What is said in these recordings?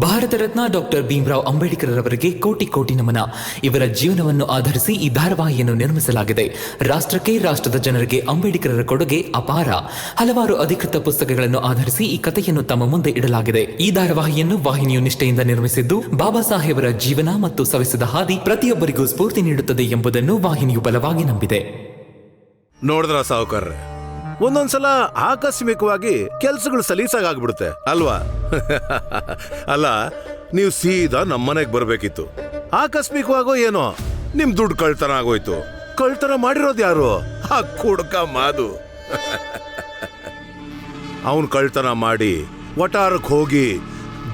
Bharat Ratna doctor Bhimrao Ambedkar ಅವರಿಗೆ ಕೋಟಿ ಕೋಟಿ ನಮನ. ಇವರ ಜೀವನವನ್ನು ಆಧರಿಸಿ ಈ ಧಾರಾವಾಹಿಯನ್ನು ನಿರ್ಮಿಸಲಾಗಿದೆ. ರಾಷ್ಟ್ರಕ್ಕೆ, ರಾಷ್ಟ್ರದ ಜನರಿಗೆ ಅಂಬೇಡ್ಕರರ ಕೊಡುಗೆ ಅಪಾರ. ಹಲವಾರು ಅಧಿಕೃತ ಪುಸ್ತಕಗಳನ್ನು ಆಧರಿಸಿ ಈ ಕಥೆಯನ್ನು ತಮ್ಮ ಮುಂದೆ ಇಡಲಾಗಿದೆ. ಈ ಧಾರಾವಾಹಿಯನ್ನು ವಾಹಿನಿಯು ನಿಷ್ಠೆಯಿಂದ ನಿರ್ಮಿಸಿದ್ದು, ಬಾಬಾ ಸಾಹೇಬರ ಜೀವನ ಮತ್ತು ಸವೆಸಿದ ಹಾದಿ ಪ್ರತಿಯೊಬ್ಬರಿಗೂ ಸ್ಫೂರ್ತಿ ನೀಡುತ್ತದೆ ಎಂಬುದನ್ನು ವಾಹಿನಿಯು ಬಲವಾಗಿ ನಂಬಿದೆ. ನೋಡಿದ್ರ ಸಾವುಕಾರ, ಒಂದೊಂದ್ಸಲ ಆಕಸ್ಮಿಕವಾಗಿ ಕೆಲ್ಸಗಳು ಸಲೀಸಾಗ್ಬಿಡುತ್ತೆ ಅಲ್ವಾ? ಅಲ್ಲ, ನೀವು ಸೀದಾ ನಮ್ಮನೆಗೆ ಬರ್ಬೇಕಿತ್ತು. ಆಕಸ್ಮಿಕವಾಗೋ ಏನೋ ನಿಮ್ ದುಡ್ಡು ಕಳ್ತನ ಆಗೋಯ್ತು. ಕಳ್ತನ ಮಾಡಿರೋದು ಯಾರು? ಆ ಕುಡ್ಕ ಮಾದು. ಅವನ್ ಕಳ್ತನ ಮಾಡಿ ವಟಾರಕ್ಕೆ ಹೋಗಿ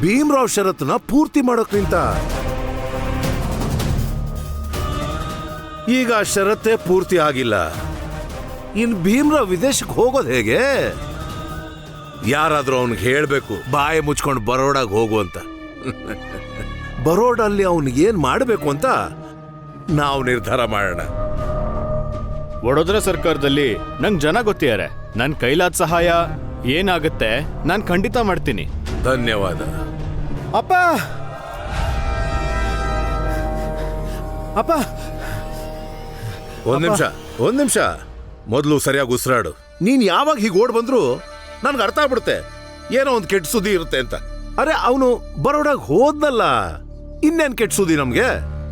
ಭೀಮರಾವ್ ಷರತ್ನ ಪೂರ್ತಿ ಮಾಡೋಕ್ ನಿಂತ. ಈಗ ಆ ಷರತ್ತೇ ಪೂರ್ತಿ ಆಗಿಲ್ಲ. ಇನ್ ಭೀಮರಾವ್ ವಿದೇಶಕ್ಕೆ ಹೋಗೋದು ಹೇಗೆ? ಯಾರಾದ್ರೂ ಅವನಿಗೆ ಹೇಳ್ಬೇಕು, ಬಾಯಿ ಮುಚ್ಕೊಂಡು ಬರೋಡಾಗ ಹೋಗು ಅಂತ. ಬರೋಡಲ್ಲಿ ಅವನಿಗೆ ಏನ್ ಮಾಡಬೇಕು ಅಂತ ನಾವು ನಿರ್ಧಾರ ಮಾಡೋಣ. ವಡೋದರಾ ಸರ್ಕಾರದಲ್ಲಿ ನಂಗೆ ಜನ ಗೊತ್ತಿದ್ದಾರೆ. ನನ್ನ ಕೈಲಾದ ಸಹಾಯ ಏನಾಗುತ್ತೆ ನಾನು ಖಂಡಿತ ಮಾಡ್ತೀನಿ. ಧನ್ಯವಾದ. ಅಪ್ಪ ಅಪ್ಪ ಒಂದ್ ನಿಮಿಷ ಮೊದಲು ಸರಿಯಾಗಿ ಉಸಿರಾಡು. ನೀನ್ ಯಾವಾಗ ಹೀಗೆ ಓಡ್ ಬಂದ್ರು ನನ್ಗೆ ಅರ್ಥ ಆಗ್ಬಿಡುತ್ತೆ ಏನೋ ಒಂದು ಕೆಟ್ಟ ಸುದ್ದಿ ಇರುತ್ತೆ ಅಂತ. ಅರೆ, ಅವನು ಬರೋಡಾಗ ಹೋದ್ನಲ್ಲ, ಇನ್ನೇನ್ ಕೆಟ್ಟ ಸುದ್ದಿ ನಮ್ಗೆ?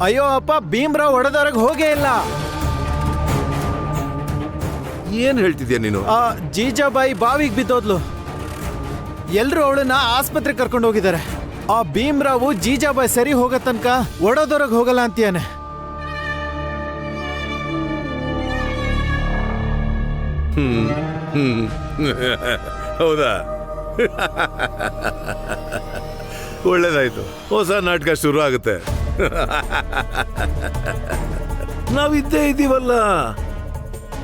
ಅಯ್ಯೋ ಅಪ್ಪ, ಭೀಮರಾವ್ ವಡೋದರಾಗ ಹೋಗೇ ಇಲ್ಲ. ಏನ್ ಹೇಳ್ತಿದ್ಯಾ ನೀನು? ಜೀಜಾಬಾಯಿ ಬಾವಿಗೆ ಬಿದ್ದೋದ್ಲು. ಎಲ್ರು ಅವಳನ್ನ ಆಸ್ಪತ್ರೆಗೆ ಕರ್ಕೊಂಡು ಹೋಗಿದ್ದಾರೆ. ಆ ಭೀಮರಾವು ಜೀಜಾಬಾಯಿ ಸರಿ ಹೋಗೋ ತನಕ ವಡೋದರಾಗ ಹೋಗಲ್ಲ ಅಂತೀಯಾನೆ. ಹೌದಾ? ಒಳ್ಳೇದಾಯ್ತು, ಹೊಸ ನಾಟಕ ಶುರು ಆಗುತ್ತೆ. ನಾವಿದ್ದೇ ಇದ್ದೀವಲ್ಲ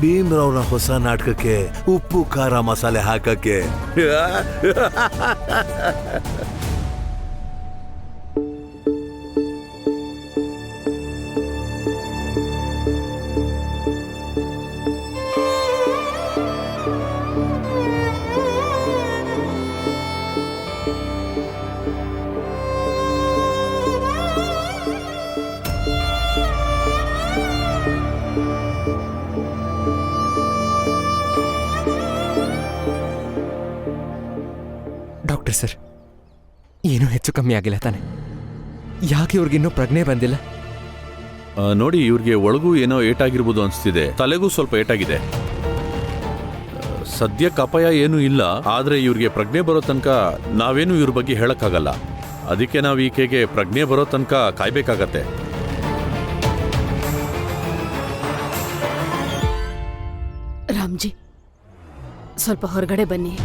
ಭೀಮರಾವ್ನ ಹೊಸ ನಾಟಕಕ್ಕೆ ಉಪ್ಪು ಖಾರ ಮಸಾಲೆ ಹಾಕಕ್ಕೆ. ಡಾಕ್ಟರ್ ಸರ್, ಏನೂ ಹೆಚ್ಚು ಕಮ್ಮಿ ಆಗಿಲ್ಲ ತಾನೆ? ಯಾಕೆ ಇವ್ರಿಗಿನ್ನೂ ಪ್ರಜ್ಞೆ ಬಂದಿಲ್ಲ? ನೋಡಿ, ಇವ್ರಿಗೆ ಒಳಗೂ ಏನೋ ಏಟಾಗಿರ್ಬೋದು ಅನಿಸ್ತಿದೆ. ತಲೆಗೂ ಸ್ವಲ್ಪ ಏಟಾಗಿದೆ. ಸದ್ಯಕ್ಕೆ ಅಪಾಯ ಏನೂ ಇಲ್ಲ. ಆದರೆ ಇವ್ರಿಗೆ ಪ್ರಜ್ಞೆ ಬರೋ ತನಕ ನಾವೇನು ಇವ್ರ ಬಗ್ಗೆ ಹೇಳಕ್ಕಾಗಲ್ಲ. ಅದಕ್ಕೆ ನಾವು ಈಕೆಗೆ ಪ್ರಜ್ಞೆ ಬರೋ ತನಕ ಕಾಯ್ಬೇಕಾಗತ್ತೆ. ರಾಮ್ಜಿ, ಸ್ವಲ್ಪ ಹೊರಗಡೆ ಬನ್ನಿ.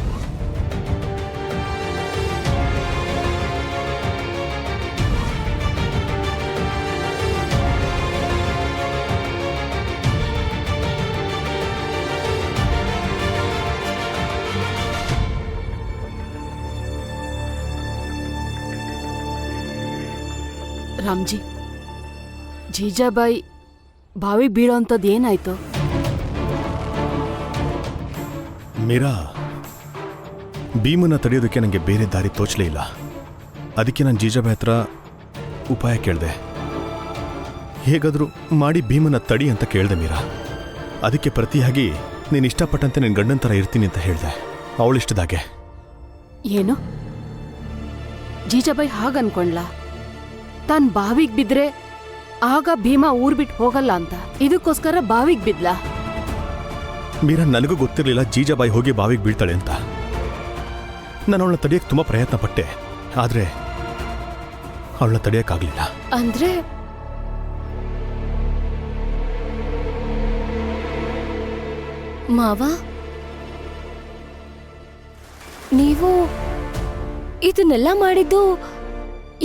ರಾಮ್ಜಿ, ಜೀಜಾಬಾಯಿ ಬಾವಿ ಬೀಳೋ ಅಂಥದ್ದು ಏನಾಯ್ತು? ಮೀರಾ, ಭೀಮನ್ನ ತಡೆಯೋದಕ್ಕೆ ನನಗೆ ಬೇರೆ ದಾರಿ ತೋಚಲೇ ಇಲ್ಲ. ಅದಕ್ಕೆ ನಾನು ಜೀಜಾಬಾಯಿ ಹತ್ರ ಉಪಾಯ ಕೇಳಿದೆ. ಹೇಗಾದರೂ ಮಾಡಿ ಭೀಮನ್ನ ತಡಿ ಅಂತ ಕೇಳಿದೆ ಮೀರಾ. ಅದಕ್ಕೆ ಪ್ರತಿಯಾಗಿ ನೀನು ಇಷ್ಟಪಟ್ಟಂತೆ ನಿನ್ನ ಗಂಡನ ಥರ ಇರ್ತೀನಿ ಅಂತ ಹೇಳಿದೆ. ಅವಳಿಷ್ಟದಾಗೆ. ಏನು? ಜೀಜಾಬಾಯಿ ಹಾಗನ್ಕೊಂಡ್ಲಾ? ತಾನ್ ಬಾವಿಗೆ ಬಿದ್ರೆ ಆಗ ಭೀಮಾ ಊರ್ ಬಿಟ್ಟು ಹೋಗಲ್ಲ ಅಂತ ಇದಕ್ಕೋಸ್ಕರ ಬಾವಿಗೆ ಬಿದ್ಲಾ? ಮೀರಾ, ನನಗೂ ಗೊತ್ತಿರಲಿಲ್ಲ ಜೀಜಾಬಾಯಿ ಹೋಗಿ ಬಾವಿಗೆ ಬೀಳ್ತಾಳೆ ಅಂತ. ನಾನು ಅವಳನ್ನ ತಡೆಯಕ್ಕೆ ತುಂಬ ಪ್ರಯತ್ನ ಪಟ್ಟೆ, ಆದರೆ ಅವಳನ್ನ ತಡೆಯಕ್ಕಾಗಲಿಲ್ಲ. ಅಂದ್ರೆ ಮಾವ, ನೀವು ಇದನ್ನೆಲ್ಲ ಮಾಡಿದ್ದು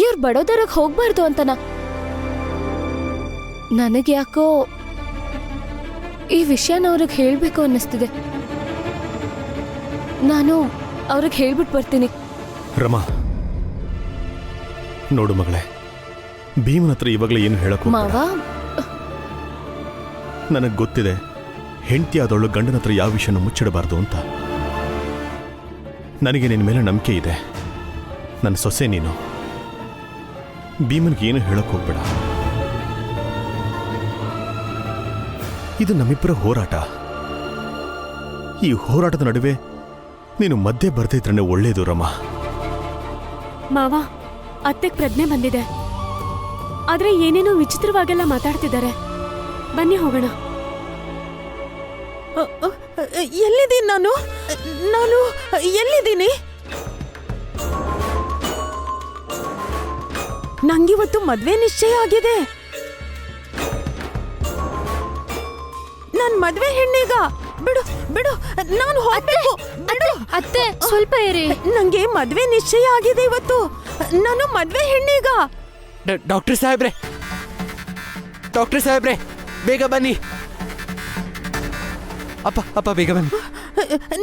ಇವ್ರು ಬಡೋದರಾಗ ಹೋಗ್ಬಾರ್ದು ಅಂತನಾ? ನನಗೆ ಯಾಕೋ ಈ ವಿಷಯನ ಅವ್ರಿಗೆ ಹೇಳ್ಬೇಕು ಅನ್ನಿಸ್ತಿದೆ. ನಾನು ಅವ್ರಿಗೆ ಹೇಳ್ಬಿಟ್ಟು ಬರ್ತೀನಿ. ರಮಾ, ನೋಡು ಮಗಳೇ, ಭೀಮನ ಹತ್ರ ಇವಾಗಲೇ ಏನು ಹೇಳಕ್ಕೂ ಮಾವ. ನನಗೆ ಗೊತ್ತಿದೆ ಹೆಂಡತಿಯಾದವಳು ಗಂಡನ ಹತ್ರ ಯಾವ ವಿಷಯನೂ ಮುಚ್ಚಿಡಬಾರ್ದು ಅಂತ. ನನಗೆ ನಿನ್ನ ಮೇಲೆ ನಂಬಿಕೆ ಇದೆ. ನನ್ನ ಸೊಸೆ ನೀನು, ಭೀಮನ್ಗೆ ಏನು ಹೇಳಕ್ ಹೋಗ್ಬೇಡ. ಇದು ನಮ್ಮಿಬ್ಬರ ಹೋರಾಟ. ಈ ಹೋರಾಟದ ನಡುವೆ ನೀನು ಮಧ್ಯೆ ಬರ್ದೇ ಇದ್ರೆ ಒಳ್ಳೇದು ರಮ. ಮಾವ, ಅತ್ತೆಗ್ ಪ್ರಜ್ಞೆ ಬಂದಿದೆ. ಆದ್ರೆ ಏನೇನೋ ವಿಚಿತ್ರವಾಗೆಲ್ಲ ಮಾತಾಡ್ತಿದ್ದಾರೆ. ಬನ್ನಿ ಹೋಗೋಣ. ಎಲ್ಲಿದ್ದೀನಿ ನಾನು? ನಾನು ಎಲ್ಲಿದ್ದೀನಿ? ನಂಗಿವತ್ತು ಮದ್ವೆ ನಿಶ್ಚಯ ಆಗಿದೆ. ನನ್ ಮದ್ವೆ ಹೆಣ್ಣೀಗ. ಬಿಡು ಬಿಡು, ನಾನು ಹೋಗ್ಬೇಕು. ಬಿಡು ಅತ್ತೆ, ಸ್ವಲ್ಪ ಇರಿ. ನಂಗೆ ಮದ್ವೆ ನಿಶ್ಚಯ ಆಗಿದೆ ಇವತ್ತು. ನಾನು ಮದ್ವೆ ಹೆಣ್ಣೀಗ. ಡಾಕ್ಟರ್ ಸಾಹೇಬ್ರೆ, ಡಾಕ್ಟರ್ ಸಾಹೇಬ್ರೆ, ಬೇಗ ಬನ್ನಿ. ಅಪ್ಪ ಬೇಗ ಬನ್ನಿ.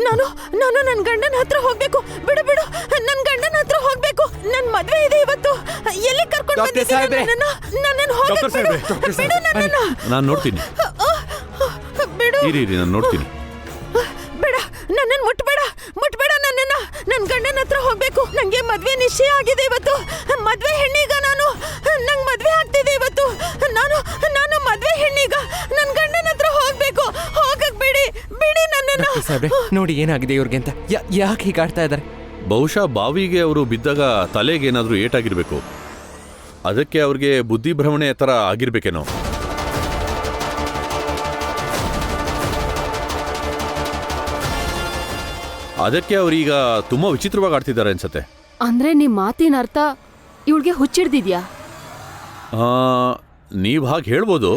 ನಾನು ನಾನು ನನ್ ಗಂಡನ ಹತ್ರ ಹೋಗ್ಬೇಕು. ಬಿಡು ಬಿಡು, ನನ್ ಗಂಡನ ಹತ್ರ ಹೋಗ್ಬೇಕು. ನನ್ ಮದ್ವೆ ಇದೆ ಇವತ್ತು. ಎಲ್ಲಿ ಕರ್ಕೊಂಡು ಡಾಕ್ಟರ್ ಸಾಹೇಬ್ರೆ, ನನ್ನನ್ನು ಹೋಗಕ್ಕೆ ಬಿಡು. ಬಿಡು ನನ್ನನ್ನ. ನಾನು ನೋಡ್ತೀನಿ. ಬಿಡು. ಇರಿ ನಾನು ನೋಡ್ತೀನಿ. ಬೇಡ, ನನ್ನನ್ನು ಮುಟ್ಬೇಡ. ಮುಟ್ಬೇಡ ನನ್ನನ್ನ. ನನ್ ಗಂಡನ ಹತ್ರ ಹೋಗ್ಬೇಕು. ನಂಗೆ ಮದ್ವೆ ನಿಶ್ಚಯ ಆಗಿದೆ ಇವತ್ತು. ಮದ್ವೆ ಹೆಣ್ಣೀಗ ನಾನು. ನಂಗ್ ಮದ್ವೆ ಆಗ್ತಿದೆ ಇವತ್ತು. ನಾನು ನಾನು ಮದ್ವೆ ಹೆಣ್ಣೀಗ. ನನ್ ಗಂಡನ ಹತ್ರ ಹೋಗ್ಬೇಕು. ಹೋಗಕ್ ಬಿಡಿ. ಬಿಡಿ ನನ್ನನ್ನ. ಡಾಕ್ಟರ್ ಸಾಹೇಬ್ರೆ, ನೋಡಿ ಏನಾಗಿದೆ ಇವ್ರಿಗೆ ಅಂತ. ಯಾಕೆ ಹೀಗಾಡ್ತಾ ಇದ್ದಾರೆ? ಬಹುಶಃ ಬಾವಿಗೆ ಅವರು ಬಿದ್ದಾಗ ತಲೆಗೆ ಏನಾದರೂ ಏಟಾಗಿರ್ಬೇಕು. ಅದಕ್ಕೆ ಅವ್ರಿಗೆ ಬುದ್ಧಿಭ್ರಮಣೆ ಥರ ಆಗಿರ್ಬೇಕೇನೋ. ಅದಕ್ಕೆ ಅವ್ರೀಗ ತುಂಬಾ ವಿಚಿತ್ರವಾಗಿ ಆಡ್ತಿದ್ದಾರೆ ಅನ್ಸತ್ತೆ. ಅಂದ್ರೆ ನಿಮ್ ಮಾತಿನ ಅರ್ಥ ಇವಳಿಗೆ ಹುಚ್ಚಿಡ್ದಿದ್ಯಾ? ನೀವು ಹಾಗೆ ಹೇಳ್ಬೋದು.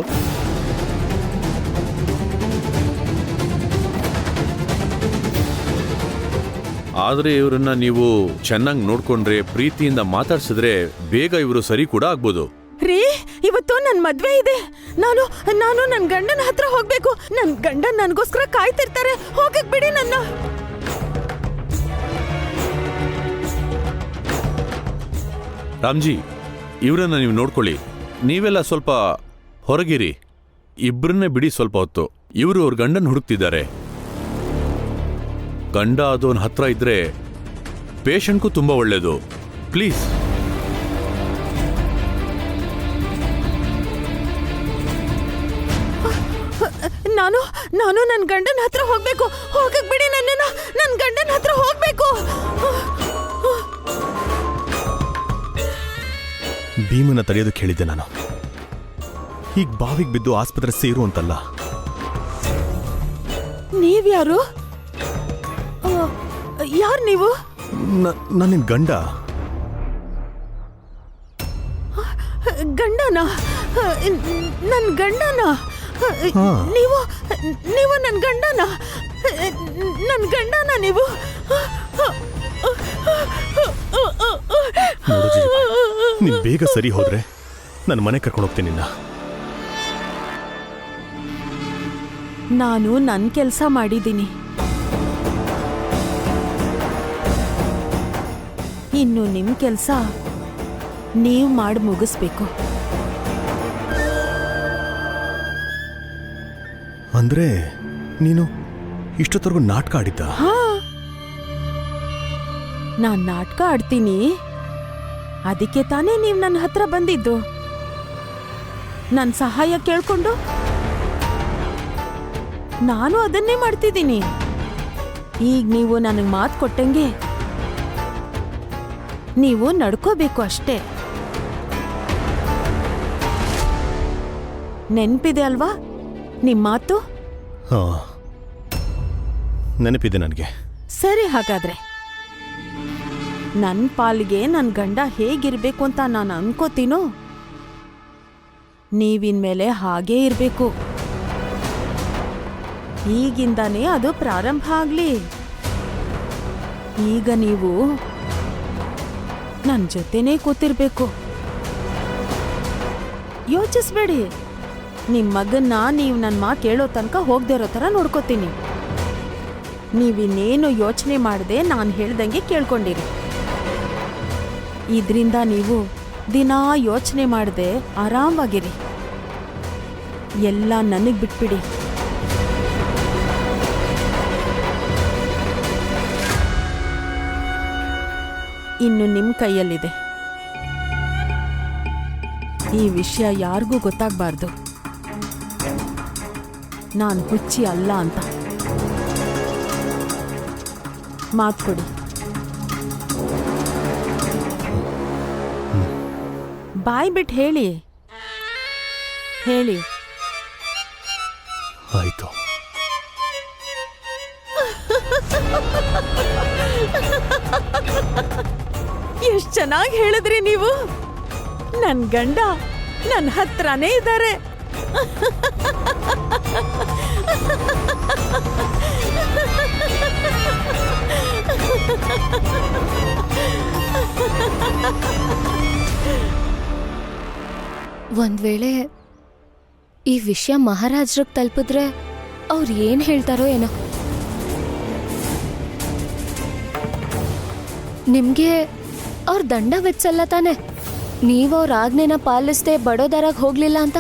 ಆದರೆ ಇವರನ್ನ ನೀವು ಚೆನ್ನಾಗಿ ನೋಡ್ಕೊಂಡ್ರೆ, ಪ್ರೀತಿಯಿಂದ ಮಾತಾಡ್ಸಿದ್ರೆ ಬೇಗ ಇವರು ಸರಿ ಕೂಡ ಆಗ್ಬೋದು. ರೀ, ಇವತ್ತು ನನ್ ಮದ್ವೆ ಇದೆ. ನಾನು ನಾನು ನನ್ ಗಂಡನ ಹತ್ರ ಹೋಗ್ಬೇಕು. ನನ್ ಗಂಡ ನನ್ಗೋಸ್ಕರ ಕಾಯ್ತಿರ್ತಾರೆ. ಹೋಗಕ್ ಬಿಡಿ ನನ್ನ. ರಾಮ್ಜಿ, ಇವರನ್ನ ನೀವು ನೋಡ್ಕೊಳ್ಳಿ. ನೀವೆಲ್ಲ ಸ್ವಲ್ಪ ಹೊರಗಿರಿ. ಇಬ್ಬರನ್ನೇ ಬಿಡಿ ಸ್ವಲ್ಪ ಹೊತ್ತು. ಇವರು ಅವ್ರ ಗಂಡನ ಹುಡುಕ್ತಿದ್ದಾರೆ. ಗಂಡ ಅದೋನ್ ಹತ್ರ ಇದ್ರೆ ಪೇಷಂಟ್ಗೂ ತುಂಬಾ ಒಳ್ಳೇದು. ಪ್ಲೀಸ್. ನಾನು ನಾನು ನನ್ ಗಂಡನ ಹತ್ರ ಹೋಗ್ಬೇಕು. ಹೋಗಕ್ ಬಿಡಿ ನನ್ನನ್ನ. ನನ್ ಗಂಡನ ಹತ್ರ ಹೋಗ್ಬೇಕು. ಭೀಮನ ತಡೆಯೋದಕ್ಕೆ ಹೇಳಿದ್ದೆ ನಾನು. ಈಗ ಬಾವಿಗೆ ಬಿದ್ದು ಆಸ್ಪತ್ರೆ ಸೇರು ಅಂತಲ್ಲ. ನೀವ್ಯಾರು? ಯಾರು ನೀವು? ನನ್ನ ಗಂಡ. ಗಂಡನ? ನನ್ ಗಂಡನ? ಹಾ. ನೀವು ನೀವು ನನ್ ಗಂಡನ? ನನ್ ಗಂಡನ ನೀವು? ನೋಡು ಜೀವ, ನೀನ್ ಬೇಗ ಸರಿ ಹೋದ್ರೆ ನನ್ನ ಮನೆ ಕರ್ಕೊಂಡು ಹೋಗ್ತೀನಿ ನಿನ್ನ. ನಾನು ನನ್ ಕೆಲ್ಸ ಮಾಡಿದ್ದೀನಿ. ಇನ್ನು ನಿಮ್ ಕೆಲ್ಸ ನೀವ್ ಮಾಡಿ ಮುಗಿಸ್ಬೇಕು. ಅಂದ್ರೆ ನೀನು ಇಷ್ಟೊತ್ತವರೆಗೂ ನಾಟಕ ಆಡಿದ್ದ? ನಾನ್ ನಾಟಕ ಆಡ್ತೀನಿ. ಅದಕ್ಕೆ ತಾನೇ ನೀವ್ ನನ್ನ ಹತ್ರ ಬಂದಿದ್ದು. ನನ್ ಸಹಾಯ ಕೇಳ್ಕೊಂಡು ನಾನು ಅದನ್ನೇ ಮಾಡ್ತಿದ್ದೀನಿ. ಈಗ ನೀವು ನನಗೆ ಮಾತು ಕೊಟ್ಟಂಗೆ ನೀವು ನಡ್ಕೋಬೇಕು ಅಷ್ಟೇ. ನೆನ್ಪಿದೆ ಅಲ್ವಾ ನಿಮ್ ಮಾತು? ಹಾ, ನೆನಪಿದೆ ನನಗೆ. ಸರಿ, ಹಾಗಾದ್ರೆ ನನ್ನ ಪಾಲಿಗೆ ನನ್ನ ಗಂಡ ಹೇಗಿರ್ಬೇಕು ಅಂತ ನಾನು ಅನ್ಕೋತೀನೋ ನೀವಿನ್ಮೇಲೆ ಹಾಗೇ ಇರಬೇಕು. ಈಗಿಂದಾನೇ ಅದು ಪ್ರಾರಂಭ ಆಗ್ಲಿ. ಈಗ ನೀವು ನನ್ನ ಜೊತೆನೇ ಕೂತಿರ್ಬೇಕು. ಯೋಚಿಸ್ಬೇಡಿ. ನಿಮ್ಮ ಮಗನ್ನ ನೀವು ನನ್ನ ಮಾತು ಕೇಳೋ ತನಕ ಹೋಗದೆ ಇರೋ ಥರ ನೋಡ್ಕೋತೀನಿ. ನೀವಿನ್ನೇನು ಯೋಚನೆ ಮಾಡದೆ ನಾನು ಹೇಳ್ದಂಗೆ ಕೇಳ್ಕೊಂಡಿರಿ. ಇದರಿಂದ ನೀವು ದಿನಾ ಯೋಚನೆ ಮಾಡದೆ ಆರಾಮಾಗಿರಿ. ಎಲ್ಲ ನನಗೆ ಬಿಟ್ಬಿಡಿ. ಇನ್ನು ನಿಮ್ಮ ಕೈಯಲ್ಲಿದೆ. ಈ ವಿಷಯ ಯಾರಿಗೂ ಗೊತ್ತಾಗಬಾರ್ದು. ನಾನು ಹುಚ್ಚಿ ಅಲ್ಲ ಅಂತ ಮಾತು ಕೊಡಿ. ಬಾಯ್ ಬಿಟ್ಟು ಹೇಳಿ. ಆಯ್ತು. ಎಷ್ಟು ಚೆನ್ನಾಗಿ ಹೇಳಿದ್ರಿ ನೀವು. ನನ್ ಗಂಡ ನನ್ನ ಹತ್ರನೇ ಇದ್ದಾರೆ. ಒಂದ್ ವೇಳೆ ಈ ವಿಷಯ ಮಹಾರಾಜ್ರಿಗೆ ತಲುಪಿದ್ರೆ ಅವ್ರು ಏನ್ ಹೇಳ್ತಾರೋ ಏನೋ. ನಿಮ್ಗೆ ಅವ್ರ ದಂಡ ವಿಧಿಸಲ್ಲ ತಾನೆ, ನೀವು ಅವ್ರ ಆಜ್ಞೆನ ಪಾಲಿಸದೆ ಬಡೋದರಾಗ ಹೋಗ್ಲಿಲ್ಲ ಅಂತ?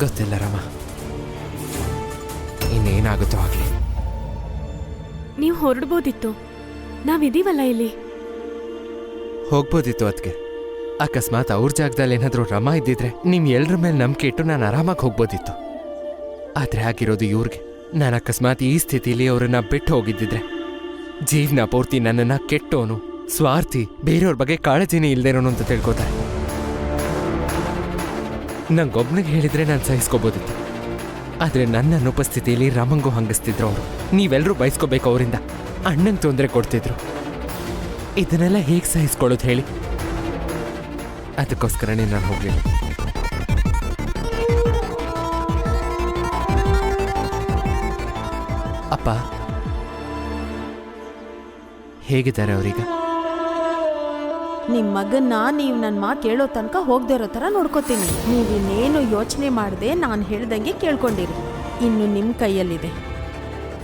ಗೊತ್ತಿಲ್ಲ ರಾಮ, ಇನ್ನೇನಾಗುತ್ತೋ ಆಗ್ಲಿ. ನೀವು ಹೊರಡ್ಬೋದಿತ್ತು, ನಾವಿದೀವಲ್ಲ ಇಲ್ಲಿ. ಹೋಗ್ಬೋದಿತ್ತು ಅದಕ್ಕೆ. ಅಕಸ್ಮಾತ್ ಅವ್ರ ಜಾಗದಲ್ಲಿ ಏನಾದರೂ ರಮ ಇದ್ದಿದ್ರೆ ನಿಮ್ ಎಲ್ರ ಮೇಲೆ ನಂಬಿಕೆ ಇಟ್ಟು ನಾನು ಆರಾಮಾಗಿ ಹೋಗ್ಬೋದಿತ್ತು. ಆದ್ರೆ ಆಗಿರೋದು ಇವ್ರಿಗೆ. ನಾನು ಅಕಸ್ಮಾತ್ ಈ ಸ್ಥಿತಿಲಿ ಅವ್ರನ್ನ ಬಿಟ್ಟು ಹೋಗಿದ್ದಿದ್ರೆ ಜೀವನ ಪೂರ್ತಿ ನನ್ನನ್ನ ಕೆಟ್ಟೋನು, ಸ್ವಾರ್ಥಿ, ಬೇರೆಯವ್ರ ಬಗ್ಗೆ ಕಾಳಜಿನೇ ಇಲ್ದೇನೋನು ಅಂತ ತಿಳ್ಕೊತಾರೆ. ನಂಗೊಬ್ನಿಗೆ ಹೇಳಿದ್ರೆ ನಾನು ಸಹಿಸ್ಕೋಬೋದಿತ್ತು. ಆದ್ರೆ ನನ್ನ ಅನುಪಸ್ಥಿತಿಯಲ್ಲಿ ರಮಂಗೂ ಹಂಗಿಸ್ತಿದ್ರು ಅವರು. ನೀವೆಲ್ಲರೂ ಬಯಸ್ಕೋಬೇಕು ಅವರಿಂದ. ಅಣ್ಣಂಗೆ ತೊಂದರೆ ಕೊಡ್ತಿದ್ರು. ಇದನ್ನೆಲ್ಲ ಹೇಗೆ ಸಹಿಸ್ಕೊಳ್ಳೋದು ಹೇಳಿ? ಅದಕ್ಕೋಸ್ಕರನೇ ನಾನು ಹೋಗ್ಲಿಲ್ಲ. ಅಪ್ಪ ಹೇಗಿದ್ದಾರೆ ಅವರೀಗ? ನಿಮ್ ಮಗನ್ನ ನೀವು ನನ್ನ ಮಾತು ಕೇಳೋ ತನಕ ಹೋಗದೆ ಇರೋ ಥರ ನೋಡ್ಕೋತೀನಿ. ನೀವಿನ್ನೇನು ಯೋಚನೆ ಮಾಡದೆ ನಾನು ಹೇಳ್ದಂಗೆ ಕೇಳ್ಕೊಂಡಿರಿ. ಇನ್ನು ನಿಮ್ಮ ಕೈಯಲ್ಲಿದೆ.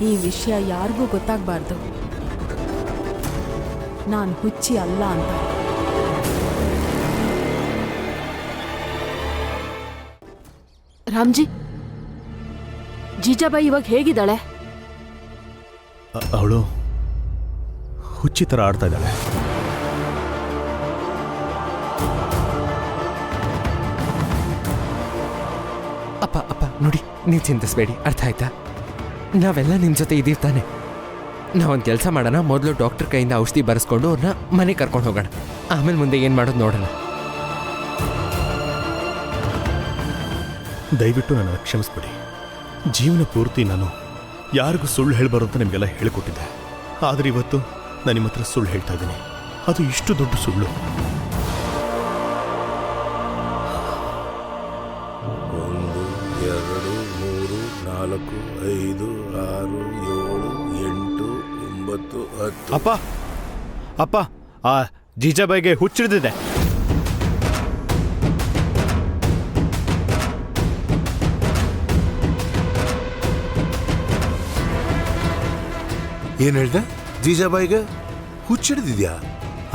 ಈ ವಿಷಯ ಯಾರಿಗೂ ಗೊತ್ತಾಗಬಾರ್ದು. ನಾನು ಹುಚ್ಚಿ ಅಲ್ಲ ಅಂತ. ರಾಮ್ಜಿ, ಜೀಜಾಬಾಯಿ ಇವಾಗ ಹೇಗಿದ್ದಾಳೆ? ಅವಳು ಹುಚ್ಚಿ ಥರ ಆಡ್ತಾ ಇದ್ದಾಳೆ. ಅಪ್ಪ ಅಪ್ಪ ನೋಡಿ, ನೀವು ಚಿಂತಿಸ್ಬೇಡಿ, ಅರ್ಥ ಆಯ್ತಾ? ನಾವೆಲ್ಲ ನಿಮ್ಮ ಜೊತೆ ಇದೀವಿ ತಾನೆ. ನಾವೊಂದು ಕೆಲಸ ಮಾಡೋಣ, ಮೊದಲು ಡಾಕ್ಟರ್ ಕೈಯಿಂದ ಔಷಧಿ ಬರೆಸ್ಕೊಂಡು ಅವ್ರನ್ನ ಮನೆಗೆ ಕರ್ಕೊಂಡು ಹೋಗೋಣ. ಆಮೇಲೆ ಮುಂದೆ ಏನು ಮಾಡೋದು ನೋಡೋಣ. ದಯವಿಟ್ಟು ನನ್ನನ್ನು ಕ್ಷಮಿಸ್ಬಿಡಿ. ಜೀವನ ಪೂರ್ತಿ ನಾನು ಯಾರಿಗೂ ಸುಳ್ಳು ಹೇಳ್ಬಾರು ಅಂತ ನಿಮಗೆಲ್ಲ ಹೇಳಿಕೊಟ್ಟಿದ್ದೆ. ಆದರೆ ಇವತ್ತು ನಾನು ನಿಮ್ಮ ಹತ್ರ ಸುಳ್ಳು ಹೇಳ್ತಾ ಇದ್ದೀನಿ. ಅದು ಇಷ್ಟು ದೊಡ್ಡ ಸುಳ್ಳು. 1 2 3 4 5 6 7 8 9 10. ಅಪ್ಪ ಅಪ್ಪ, ಆ ಜೀಜಾಬಾಯಿಗೆ ಹುಚ್ಚಿಡ್ದಿದೆ. ಏನ್ ಹೇಳ್ದೆ? ಜೀಜಾಬಾಯಿಗೆ ಹುಚ್ಚಿಡ್ದಿದ್ಯಾ?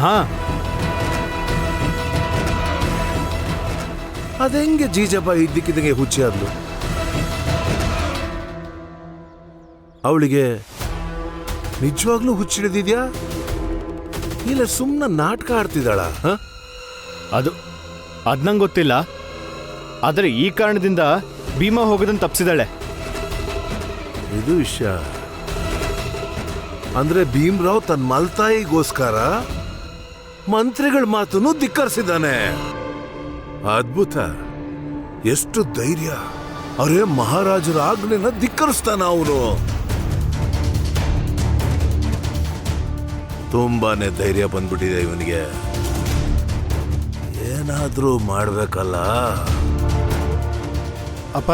ಹಾ, ಅದೆಂಗೆ ಜೀಜಾಬಾಯಿ ಇದ್ದಕ್ಕಿದ್ದಂಗೆ ಹುಚ್ಚಿ ಆದ್ಲು? ಅವಳಿಗೆ ನಿಜವಾಗ್ಲೂ ಹುಚ್ಚಿಡ್ದಿದ್ಯಾ ಇಲ್ಲ ಸುಮ್ಮನೆ ನಾಟಕ ಆಡ್ತಿದ್ದಾಳ? ಅದು ನಂಗೆ ಗೊತ್ತಿಲ್ಲ. ಆದರೆ ಈ ಕಾರಣದಿಂದ ಭೀಮಾ ಹೋಗೋದನ್ನು ತಪ್ಪಿಸಿದಾಳೆ. ಇದು ವಿಷಯ ಅಂದ್ರೆ ಭೀಮ್ರಾವ್ ತನ್ನ ಮಲ್ತಾಯಿಗೋಸ್ಕರ ಮಂತ್ರಿಗಳ ಮಾತನ್ನು ಧಿಕ್ಕರಿಸಿದ್ದಾನೆ. ಅದ್ಭುತ, ಎಷ್ಟು ಧೈರ್ಯ! ಅವರೇ ಮಹಾರಾಜರ ಆಜ್ಞೆನ ಧಿಕ್ಕರಿಸ್ತಾನ ಅವನು. ತುಂಬಾನೇ ಧೈರ್ಯ ಬಂದ್ಬಿಟ್ಟಿದೆ ಇವನಿಗೆ. ಏನಾದ್ರೂ ಮಾಡ್ಬೇಕಲ್ಲ. ಅಪ್ಪ,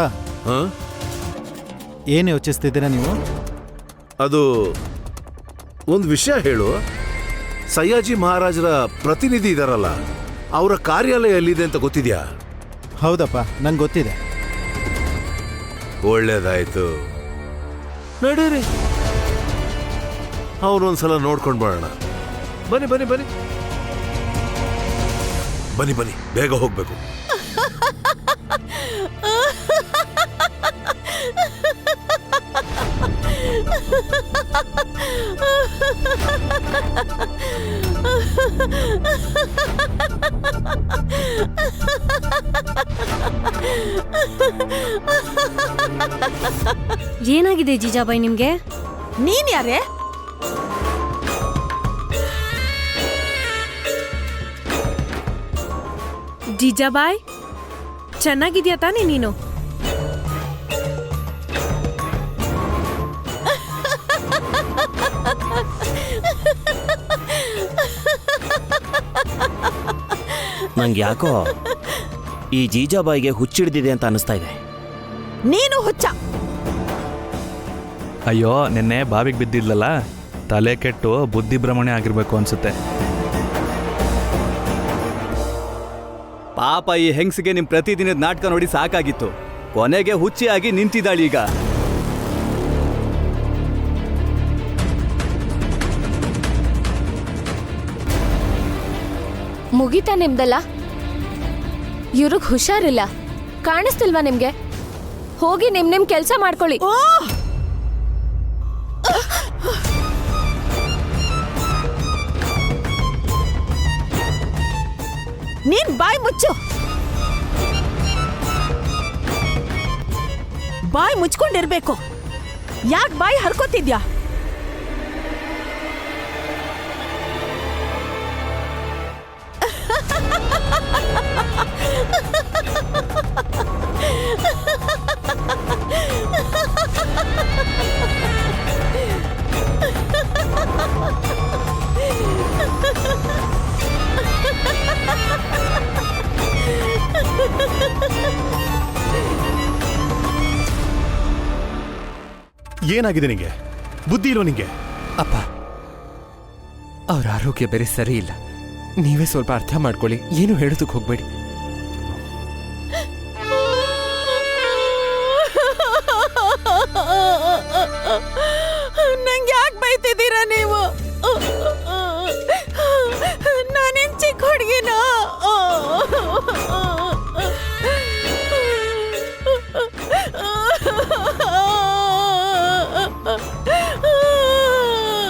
ಏನು ಯೋಚಿಸ್ತಿದ್ದೀರಾ ನೀವು? ಅದು ಒಂದು ವಿಷಯ ಹೇಳು. ಸಯ್ಯಾಜಿ ಮಹಾರಾಜರ ಪ್ರತಿನಿಧಿ ಇದಾರಲ್ಲ, ಅವರ ಕಾರ್ಯಾಲಯ ಎಲ್ಲಿದೆ ಅಂತ ಗೊತ್ತಿದ್ಯಾ? ಹೌದಪ್ಪ, ನಂಗೆ ಗೊತ್ತಿದೆ. ಒಳ್ಳೇದಾಯ್ತು, ನಡೀರಿ ಅವನೊಂದ್ಸಲ ನೋಡ್ಕೊಂಡು ಬರೋಣ. ಬನ್ನಿ ಬನ್ನಿ ಬನ್ನಿ ಬನ್ನಿ ಬನ್ನಿ, ಬೇಗ ಹೋಗ್ಬೇಕು. ಏನಾಗಿದೆ ಜೀಜಾಬಾಯಿ ನಿಮ್ಗೆ? ನೀನ್ ಯಾರೇ? ಜೀಜಾಬಾಯ್, ಚೆನ್ನಾಗಿದ್ಯಾ ತಾನೇ ನೀನು? ನಂಗೆ ಯಾಕೋ ಈ ಜೀಜಾಬಾಯಿಗೆ ಹುಚ್ಚಿಡ್ದಿದೆ ಅಂತ ಅನಿಸ್ತಾ ಇದೆ. ನೀನು ಹುಚ್ಚ. ಅಯ್ಯೋ, ನಿನ್ನೆ ಬಾವಿಗೆ ಬಿದ್ದಿದ್ಲಲ್ಲ, ತಲೆ ಕೆಟ್ಟು ಬುದ್ಧಿ ಭ್ರಮಣೆ ಆಗಿರ್ಬೇಕು ಅನ್ಸುತ್ತೆ. ಪಾಪ ಈ ಹೆಂಗ್ಸಿಗೆ ನಿಮ್ ಪ್ರತಿದಿನದ ನಾಟಕ ನೋಡಿ ಸಾಕಾಗಿತ್ತು. ಕೊನೆಗೆ ಹುಚ್ಚಿಯಾಗಿ ನಿಂತಿದ್ದಾಳೀಗ. ಮುಗಿತಾ ನಿಮ್ದಲ್ಲ? ಇವ್ರಿಗೆ ಹುಷಾರಿಲ್ಲ, ಕಾಣಿಸ್ತಿಲ್ವಾ ನಿಮ್ಗೆ? ಹೋಗಿ ನಿಮ್ ಕೆಲ್ಸ ಮಾಡ್ಕೊಳ್ಳಿ. ನೀನ್ ಬಾಯಿ ಮುಚ್ಚು. ಬಾಯಿ ಮುಚ್ಕೊಂಡಿರ್ಬೇಕು. ಯಾಕೆ ಬಾಯಿ ಹರ್ಕೋತಿದ್ಯಾ? ಏನಾಗಿದೆ ನಿಂಗೆ? ಬುದ್ಧಿ ಇಲ್ವ ನಿಂಗೆ? ಅಪ್ಪ, ಅವ್ರ ಆರೋಗ್ಯ ಬೇರೆ ಸರಿ ಇಲ್ಲ. ನೀವೇ ಸ್ವಲ್ಪ ಅರ್ಥ ಮಾಡ್ಕೊಳ್ಳಿ, ಏನು ಹೇಳೋದಕ್ಕೆ ಹೋಗ್ಬೇಡಿ. ನಂಗೆ ಯಾಕೆ ಬೈತಿದ್ದೀರಾ ನೀವು? ನಾನೇನ್ ಚಿಕ್ಕ ಹುಡುಗಿನ?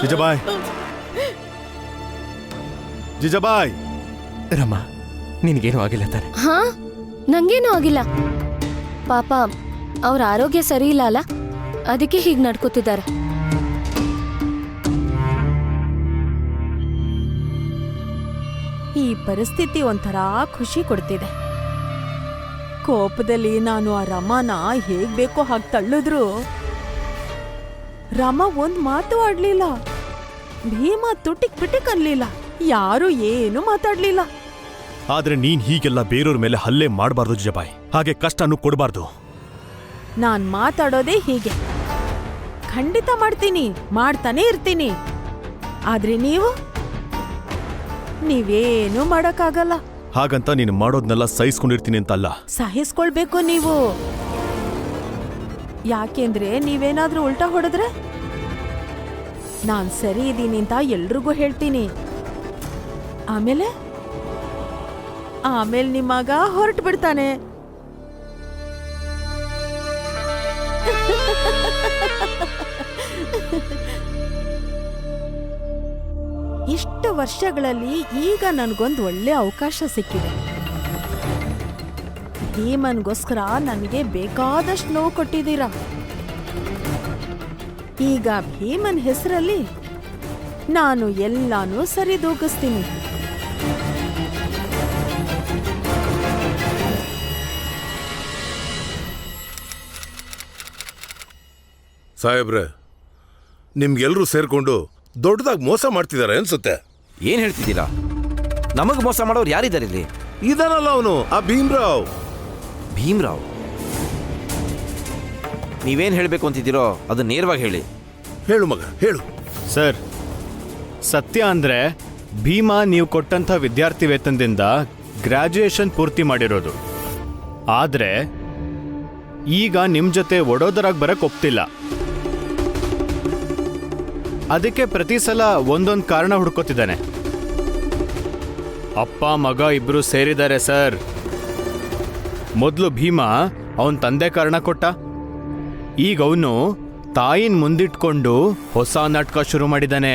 ಜಿಜಾಬಾಯ್, ಜಿಜಾಬಾಯ್. ರಮಾ, ನಿನಗೇನು ಆಗಿಲ್ಲ ತಾನೆ? ಹಾ, ನಂಗೇನೂ ಆಗಿಲ್ಲ. ಪಾಪ ಅವ್ರ ಆರೋಗ್ಯ ಸರಿ ಇಲ್ಲ ಅಲ್ಲ, ಅದಕ್ಕೆ ಹೀಗೆ ನಡ್ಕೋತಿದ್ದಾರೆ. ಈ ಪರಿಸ್ಥಿತಿ ಒಂಥರ ಖುಷಿ ಕೊಡ್ತಿದೆ. ಕೋಪದಲ್ಲಿ ನಾನು ಆ ರಮಾನ ಹೇಗ್ ಬೇಕೋ ಹಾಗೆ ತಳ್ಳಿದ್ರು ರಮ ಒಂದ್ ಮಾತು ಆಡ್ಲಿಲ್ಲ. ಭೀಮ ತುಟಿಕ್ ಪಿಟಿಕ್ ಅನ್ಲಿಲ್ಲ. ಯಾರು ಏನು ಮಾತಾಡ್ಲಿಲ್ಲ. ಆದ್ರೆ ನೀನ್ ಹೀಗೆಲ್ಲ ಬೇರೆಯವ್ರ ಮೇಲೆ ಹಲ್ಲೆ ಮಾಡಬಾರ್ದು ಜಿಜಾಬಾಯ್. ಹಾಗೆ ಕಷ್ಟನೂ ಕೊಡಬಾರ್ದು. ನಾನ್ ಮಾತಾಡೋದೇ ಹೀಗೆ. ಖಂಡಿತ ಮಾಡ್ತೀನಿ, ಮಾಡ್ತಾನೆ ಇರ್ತೀನಿ. ಆದ್ರೆ ನೀವೇನು ಮಾಡಕ್ಕಾಗಲ್ಲ. ಹಾಗಂತ ನೀನು ಮಾಡೋದ್ನೆಲ್ಲ ಸಹಿಸ್ಕೊಂಡಿರ್ತೀನಿ ಅಂತ ಅಲ್ಲ. ಸಹಿಸ್ಕೊಳ್ಬೇಕು ನೀವು. ಯಾಕೆಂದ್ರೆ ನೀವೇನಾದ್ರೂ ಉಲ್ಟಾ ಹೊಡೆದ್ರೆ ನಾನ್ ಸರಿ ಇದ್ದೀನಿ ಅಂತ ಎಲ್ರಿಗೂ ಹೇಳ್ತೀನಿ. ಆಮೇಲೆ ನಿಮ್ಮ ಮಗ ಹೊರಟು ಬಿಡ್ತಾನೆ. ಇಷ್ಟು ವರ್ಷಗಳಲ್ಲಿ ಈಗ ನನ್ಗೊಂದು ಒಳ್ಳೆ ಅವಕಾಶ ಸಿಕ್ಕಿದೆ. ಭೀಮನ್ಗೋಸ್ಕರ ನನಗೆ ಬೇಕಾದಷ್ಟು ನೋವು ಕೊಟ್ಟಿದ್ದೀರಾ. ಈಗ ಭೀಮನ್ ಹೆಸರಲ್ಲಿ ನಾನು ಎಲ್ಲಾನು ಸರಿದೂಗಿಸ್ತೀನಿ. ಸಾಹೇಬ್ರೆ, ನಿಮ್ಗೆಲ್ರೂ ಸೇರ್ಕೊಂಡು ದೊಡ್ಡದಾಗಿ ಮೋಸ ಮಾಡ್ತಿದ್ದಾರೆ ಅನ್ಸುತ್ತೆ. ಏನ್ ಹೇಳ್ತಿದ್ದೀರಾ? ನಮಗ್ ಮೋಸ ಮಾಡೋರು ಯಾರಿದ್ದಾರೆ ಇಲ್ಲಿ? ಇದಾನಲ್ಲ ಅವನು, ಆ ಭೀಮ್ರಾವ್. ಭೀಮ್ರಾವ್? ನೀವೇನ್ ಹೇಳ್ಬೇಕು ಅಂತಿದ್ದೀರೋ ಅದು ನೇರವಾಗಿ ಹೇಳಿ. ಹೇಳು ಮಗ, ಹೇಳು. ಸರ್, ಸತ್ಯ ಅಂದ್ರೆ ಭೀಮಾ ನೀವು ಕೊಟ್ಟಂಥ ವಿದ್ಯಾರ್ಥಿ ವೇತನದಿಂದ ಗ್ರಾಜ್ಯುಯೇಷನ್ ಪೂರ್ತಿ ಮಾಡಿರೋದು. ಆದ್ರೆ ಈಗ ನಿಮ್ ಜೊತೆ ವಡೋದರಾಗ್ ಬರಕ್ ಒಪ್ತಿಲ್ಲ. ಅದಕ್ಕೆ ಪ್ರತಿ ಸಲ ಒಂದೊಂದು ಕಾರಣ ಹುಡ್ಕೋತಿದ್ದಾನೆ. ಅಪ್ಪ ಮಗ ಇಬ್ರು ಸೇರಿದ್ದಾರೆ ಸರ್. ಮೊದಲು ಭೀಮಾ ಅವನ್ ತಂದೆ ಕಾರಣ ಕೊಟ್ಟ. ಈಗ ಅವನು ತಾಯಿನ ಮುಂದಿಟ್ಕೊಂಡು ಹೊಸ ನಾಟಕ ಶುರು ಮಾಡಿದ್ದಾನೆ.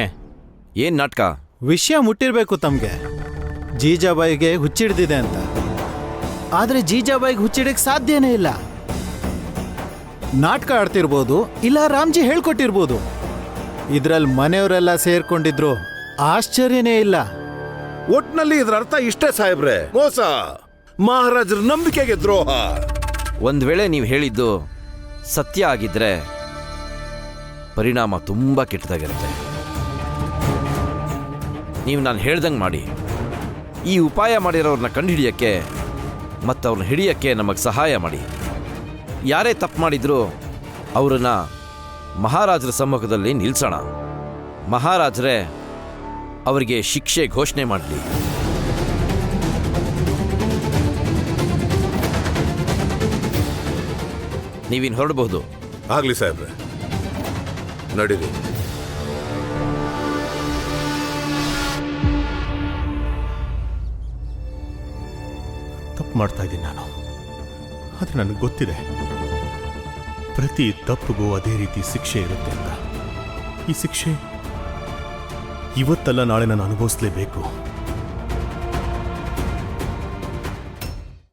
ಏನ್ ನಾಟಕ? ವಿಷಯ ಮುಟ್ಟಿರ್ಬೇಕು ತಮ್ಗೆ. ಜೀಜಾಬಾಯಿಗೆ ಹುಚ್ಚಿಡ್ದಿದೆ ಅಂತ. ಆದ್ರೆ ಜೀಜಾಬಾಯಿಗೆ ಹುಚ್ಚಿಡಕ್ ಸಾಧ್ಯನೇ ಇಲ್ಲ. ನಾಟಕ ಆಡ್ತಿರ್ಬೋದು, ಇಲ್ಲ ರಾಮ್ಜಿ ಹೇಳ್ಕೊಟ್ಟಿರ್ಬೋದು. ಇದ್ರಲ್ಲಿ ಮನೆಯವರೆಲ್ಲ ಸೇರ್ಕೊಂಡಿದ್ರು ಆಶ್ಚರ್ಯನೇ ಇಲ್ಲ. ಒಟ್ನಲ್ಲಿ ಇದ್ರ ಅರ್ಥ ಇಷ್ಟೇ ಸಾಹೇಬ್ರೆ, ಮೋಸ, ಮಹಾರಾಜರ ನಂಬಿಕೆಗೆ ದ್ರೋಹ. ಒಂದ್ ವೇಳೆ ನೀವು ಹೇಳಿದ್ದು ಸತ್ಯ ಆಗಿದ್ರೆ ಪರಿಣಾಮ ತುಂಬಾ ಕೆಟ್ಟದಾಗಿರುತ್ತೆ. ನೀವು ನಾನು ಹೇಳ್ದಂಗೆ ಮಾಡಿ. ಈ ಉಪಾಯ ಮಾಡಿರೋರನ್ನ ಕಂಡುಹಿಡಿಯಕ್ಕೆ ಮತ್ತು ಅವ್ರನ್ನ ಹಿಡಿಯಕ್ಕೆ ನಮಗೆ ಸಹಾಯ ಮಾಡಿ. ಯಾರೇ ತಪ್ಪು ಮಾಡಿದ್ರು ಅವರನ್ನ ಮಹಾರಾಜರ ಸಮ್ಮುಖದಲ್ಲಿ ನಿಲ್ಲಿಸೋಣ. ಮಹಾರಾಜರೇ ಅವರಿಗೆ ಶಿಕ್ಷೆ ಘೋಷಣೆ ಮಾಡಲಿ. ನೀವಿನ್ ಹೊರಡಬಹುದು. ಆಗ್ಲಿ ಸಾಹೇಬ್ರೆ, ನಡೀರಿ. ತಪ್ಪು ಮಾಡ್ತಾ ಇದ್ದೀನಿ ನಾನು, ಆದರೆ ನನಗೆ ಗೊತ್ತಿದೆ ಪ್ರತಿ ತಪ್ಪಿಗೂ ಅದೇ ರೀತಿ ಶಿಕ್ಷೆ ಇರುತ್ತೆ ಅಂತ. ಈ ಶಿಕ್ಷೆ ಇವತ್ತಲ್ಲ ನಾಳೆ ನಾನು ಅನುಭವಿಸಲೇಬೇಕು.